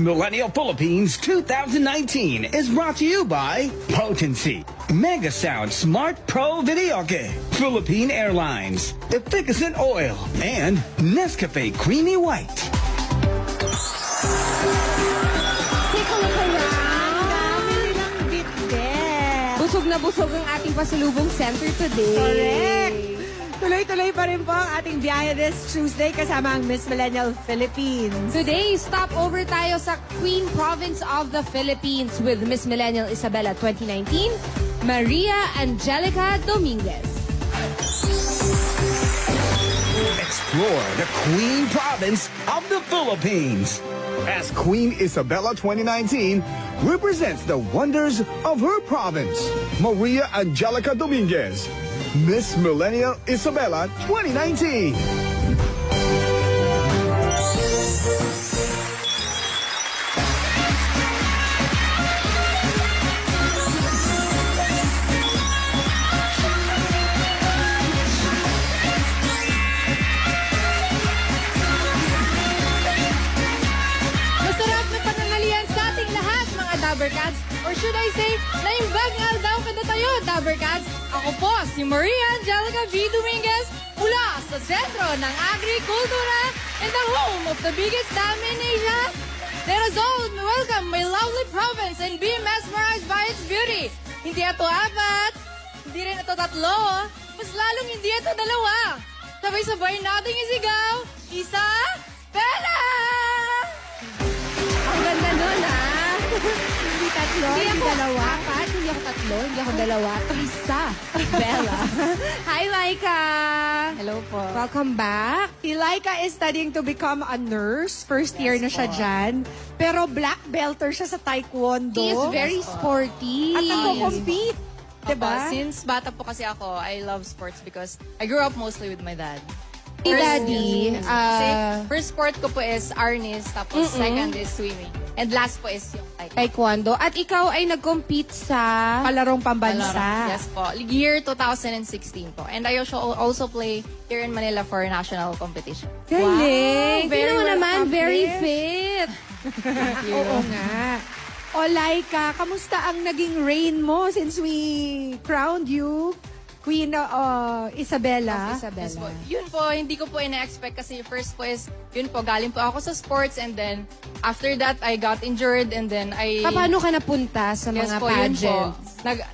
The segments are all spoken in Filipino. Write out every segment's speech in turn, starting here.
Millennial Philippines 2019 is brought to you by Potency, Mega Sound Smart Pro Videoke, Philippine Airlines, Efficacent Oil, and Nescafe Creamy White. Busog na busog ang ating pasalubong center today. Correct! Tuloy-tuloy pa rin po ang ating biyahe this Tuesday kasama ang Miss Millennial Philippines. Today, stop over tayo sa Queen Province of the Philippines with Miss Millennial Isabela 2019, Maria Angelica Dominguez. Explore the Queen Province of the Philippines as Queen Isabela 2019 represents the wonders of her province. Maria Angelica Dominguez, Miss Millennial Isabela 2019. Masarap na panangalian sa ating lahat, mga Dabbercats. Or should I say, naimbag nga daw kada tayo, Dabbercats. Ako po, si Maria Angelica V. Dominguez, mula sa sentro ng agrikultura and the home of the biggest dam in Asia. Let us all welcome my lovely province and be mesmerized by its beauty. Hindi ito apat, hindi rin ito tatlo, mas lalong hindi ito dalawa. Sabay-sabay nating isigaw, Isa, Bella! Ang ganda nun, ah! Hindi tatlo, hindi dalawa. Apat, hindi ako tatlo, hindi ako dalawa. Isa, Bella. Hi, Laika! Hello po. Welcome back. Si Laika is studying to become a nurse. First year na siya dyan. Pero black belter siya sa taekwondo. He is very sporty. At nagko-compete. Diba? Since bata po kasi ako, I love sports because I grew up mostly with my dad. Si Daddy, First sport ko po is arnis, tapos second is swimming. And last po is yung taekwondo. At ikaw ay nag-compete sa... Palarong pambansa. Yes po. Year 2016 po. And I also play here in Manila for national competition. Galing! Wow, very Tingnan mo well naman, very accomplished. fit. Oo nga. O Laika, kamusta ang naging reign mo since we crowned you Queen Isabela? Yes po. Yun po, hindi ko po ina-expect kasi first po is, yun po, galing po ako sa sports and then after that, I got injured and then Paano ka napunta sa Yes mga po, yun po. pageants?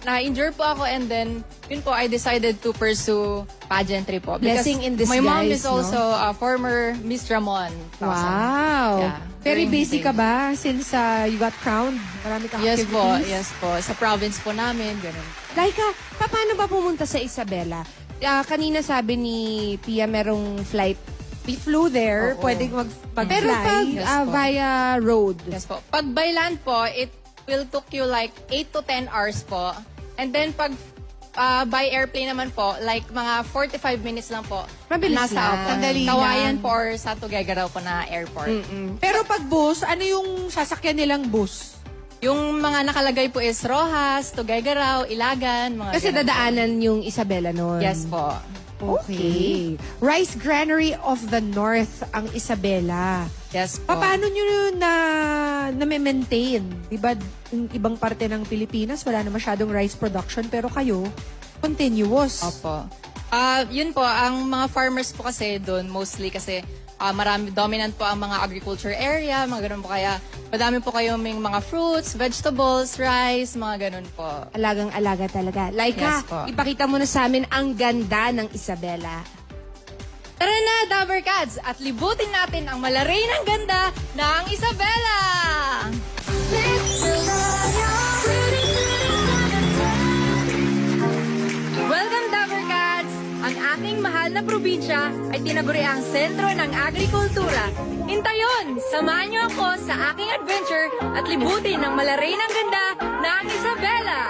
Na-injure po ako and then, yun po, I decided to pursue pageantry po. Because Blessing in my mom disguise, is also a former Miss Ramon. Wow! Yeah. Very During busy the ka ba since you got crowned? Marami kang Yes po, activities? yes po. Sa province po namin, ganun. Laika, paano ba pumunta sa Isabela? Kanina sabi ni Pia merong flight. We flew there, Oo. pwedeng mag-fly. Pero pag Yes po. via road. Yes po. Pag by land po, it will took you like 8 to 10 hours po. And then pag by airplane naman po, like mga 45 minutes lang po. Mabilis nasa lang. po, Sandali Kawayan lang. po or sa Tuguegarao po na airport. Pero pag bus, ano yung sasakyan nilang bus? Yung mga nakalagay po is Rojas, Tuguegarao, Ilagan, mga Kasi ganun po. dadaanan yung Isabela noon. Yes po. Okay. Rice Granary of the North ang Isabela. Yes po. Paano nyo na-maintain? Diba, yung ibang parte ng Pilipinas, wala na masyadong rice production, pero kayo, continuous. Opo. Yun po, ang mga farmers po kasi doon, mostly kasi dominant po ang mga agriculture area, mga ganun po. Kaya madami po kayong mga fruits, vegetables, rice, mga ganun po. Alagang-alaga talaga. Laika, Yes po. ipakita mo na sa amin ang ganda ng Isabela. Tara na, Dabbercats! At libutin natin ang malaray ng ganda ng Isabela! Welcome, Dabbercats! Ang ating mahal na probinsya ay tinaguriang sentro ng agrikultura. Hintayon, samahan niyo ako sa aking adventure at libutin ang malaray ng ganda ng Isabela!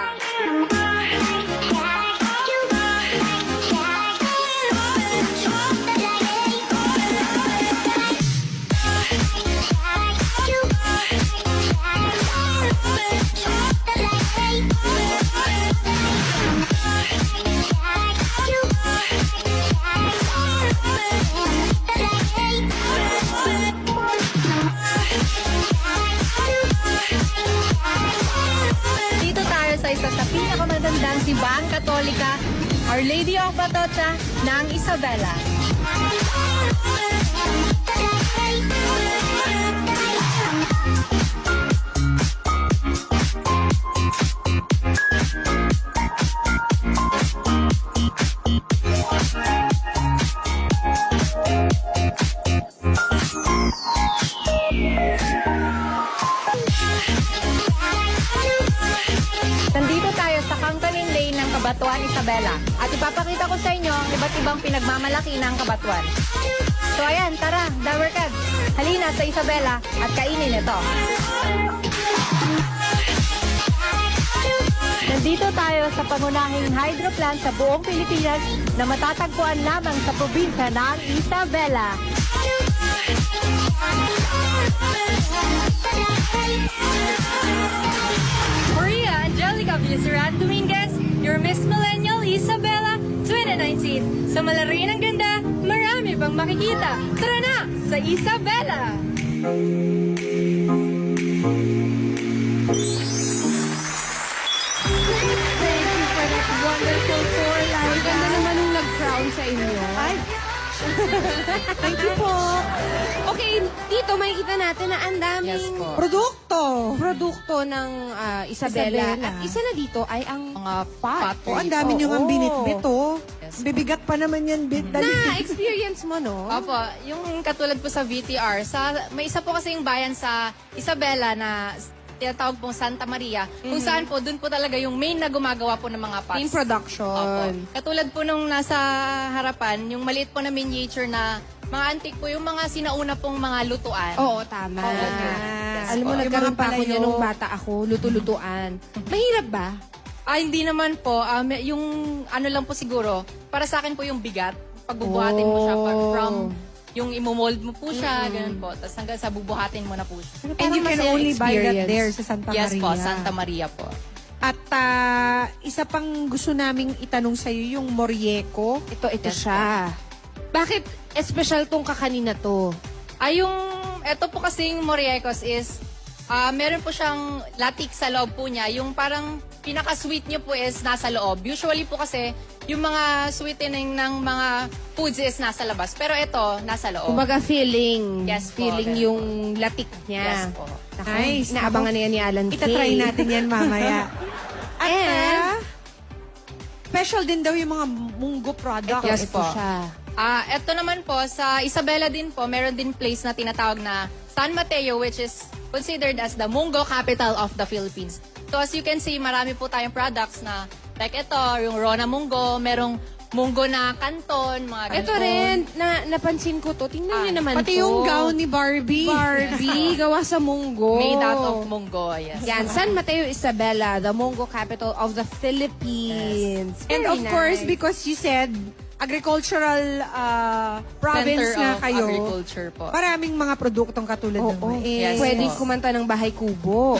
Angelica, Our Lady of Batocha ng Isabela. Nandito tayo sa Cantonin Lane ng Cabanatuan, Isabela. At ipapakita ko sa inyo ang iba't ibang pinagmamalaki ng Cabanatuan. So ayan, tara, Dabber Cats. Halina sa Isabela at kainin ito. Nandito tayo sa pangunahing hydro plant sa buong Pilipinas na matatagpuan lamang sa probinsya ng Isabela. Maria Angelica Viceran Dominguez, your Miss Millennial Isabela 2019. Sa malari ng ganda, marami pang makikita. Tara na sa Isabela! Thank you for that wonderful tour, Laika. Ang ganda naman yung nag-crown sa inyo. Ay, thank you po. Okay, dito makikita natin na ang daming produkto ng Isabela. Isabela. At isa na dito ay ang mga pot. Oh, ang dami nyo nga Oo. binitbit, oh. Yes. Bibigat pa naman yan, bit. Dali. Na-experience mo, no? Opo, yung katulad po sa VTR, may isa po kasi yung bayan sa Isabela na tinatawag pong Santa Maria, kung saan po, dun po talaga yung main na gumagawa po ng mga pots. In production. Opo. Katulad po nung nasa harapan, yung maliit po na miniature na mga antique po, yung mga sinauna pong mga lutuan. Oo, tama. Yes, Alam mo, po. nagkaroon Yung mga pa ako palayo. niya nung bata ako, luto-lutuan. Mahirap ba? Hindi naman po. Yung ano lang po siguro, para sa akin po yung bigat. Pagbubuhatin mo siya from yung imomold mo po siya, ganun po. Tapos hanggang sa bubuhatin mo na po siya. And you can masaya only buy that experience. there sa Santa Yes Maria. po, Santa Maria po. At isa pang gusto naming itanong sa'yo, yung Morieco. Ito Yes, siya. Bakit espesyal tong kakanin na to? Ito po kasing Moriecos is, meron po siyang latik sa loob po niya. Yung parang pinaka-sweet niyo po is nasa loob. Usually po kasi, yung mga sweetening ng mga foods is nasa labas. Pero ito, nasa loob. Kumbaga feeling. Yes po, Feeling ganun yung latik niya. Yes po. Naku, Nice. Naabangan na yan ni Alan Kay. Itatry natin yan mamaya. At And- special din daw yung mga munggo products. Yes Ito po. siya. Ito naman po, sa Isabela din po, meron din place na tinatawag na San Mateo, which is considered as the Munggo capital of the Philippines. So as you can see, marami po tayong products na like ito, yung Rona Munggo, merong Munggo na kanton, mga ganun. Ito rin, napansin ko to. Tingnan niyo naman Pati to. yung gown ni Barbie. Barbie, gawa sa munggo. Made out of Munggo, yes. Yan, San Mateo Isabela, the Munggo capital of the Philippines. And Very of course, nice. because you said agricultural province Center na of kayo, agriculture po. maraming mga produktong katulad ng Oo. mais. Yes, Pwede po. kumanta ng Bahay Kubo.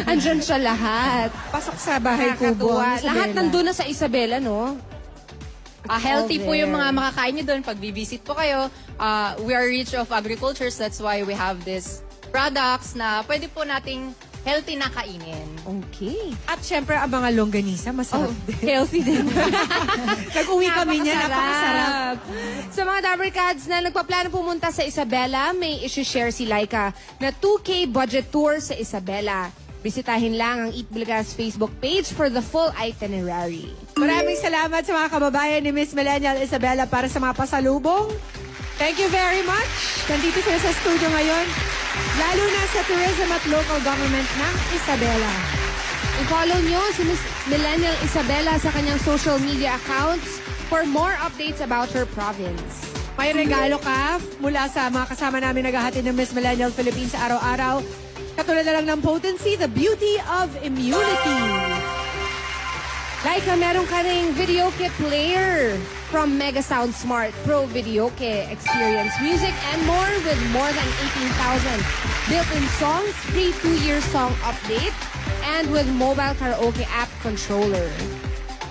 Andyan siya lahat. Pasok sa bahay kubo. Nakakatuwa. ang Isabela. Lahat nandun na sa Isabela, no? Healthy all po yung there. mga makakain nyo doon pag visit po kayo. We are rich of agriculture, so that's why we have these products na pwede po nating healthy na kainin. Okay. At syempre, ang mga longganisa, masarap din. Healthy din. Nag-uwi kami niya, napakasarap. Sa mga Dabber Cats na nagpaplano pumunta sa Isabela, may isi-share si Laika na 2K budget tour sa Isabela. Bisitahin lang ang Eat Bulagas Facebook page for the full itinerary. Maraming salamat sa mga kababayan ni Miss Millennial Isabela para sa mga pasalubong. Thank you very much. Nandito sila sa studio ngayon, lalo na sa tourism at local government ng Isabela. I-follow nyo si Miss Millennial Isabela sa kanyang social media accounts for more updates about her province. May regalo ka mula sa mga kasama namin naghahatid ng Miss Millennial Philippines sa araw-araw. Katulad na lang ng Potency, the beauty of immunity. Laika, meron ka ring video kit player from Mega Sound Smart Pro Video Kit. Experience music and more with more than 18,000 built-in songs, free 2-year song update, and with mobile karaoke app controller.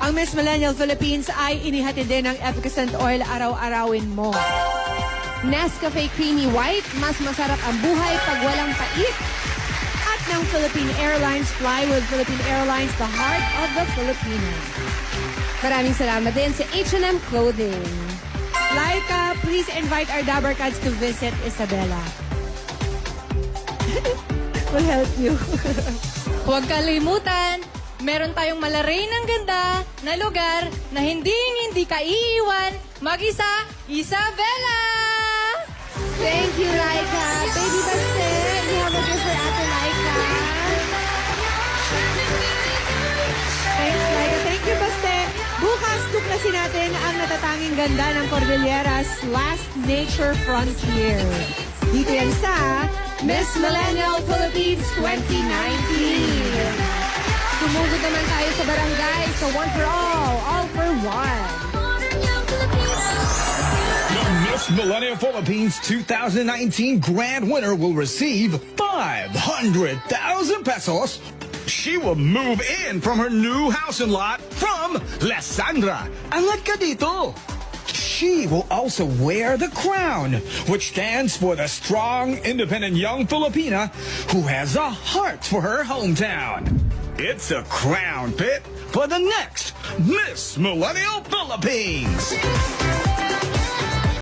Ang Miss Millennial Philippines ay inihatid din ng Efficacent Oil araw-arawin mo. Nescafe Creamy White, mas masarap ang buhay pag walang pait. At ng Philippine Airlines, fly with Philippine Airlines, the heart of the Filipino. Maraming salamat din sa H&M Clothing. Laika, please invite our Dabarkads to visit Isabela. We'll help you. Huwag kalimutan, meron tayong malaray ng ganda na lugar na hindi ka iiwan mag-isa, Isabela! Thank you, Laika. Baby Baste, we have a gift for Ate Laika. Thanks, Laika. Thank you, Baste. Bukas, tuklasin natin ang natatanging ganda ng Cordilleras Last Nature Frontier. Dito yan sa Miss Millennial Philippines 2019. Tumugod naman tayo sa barangay, so one for all for one. The Miss Millennium Philippines 2019 grand winner will receive 500,000 pesos. She will move in from her new house and lot from Lesandra. Angat ka dito. She will also wear the crown, which stands for the strong, independent young Filipina who has a heart for her hometown. It's a crown pit for the next Miss Millennial Philippines.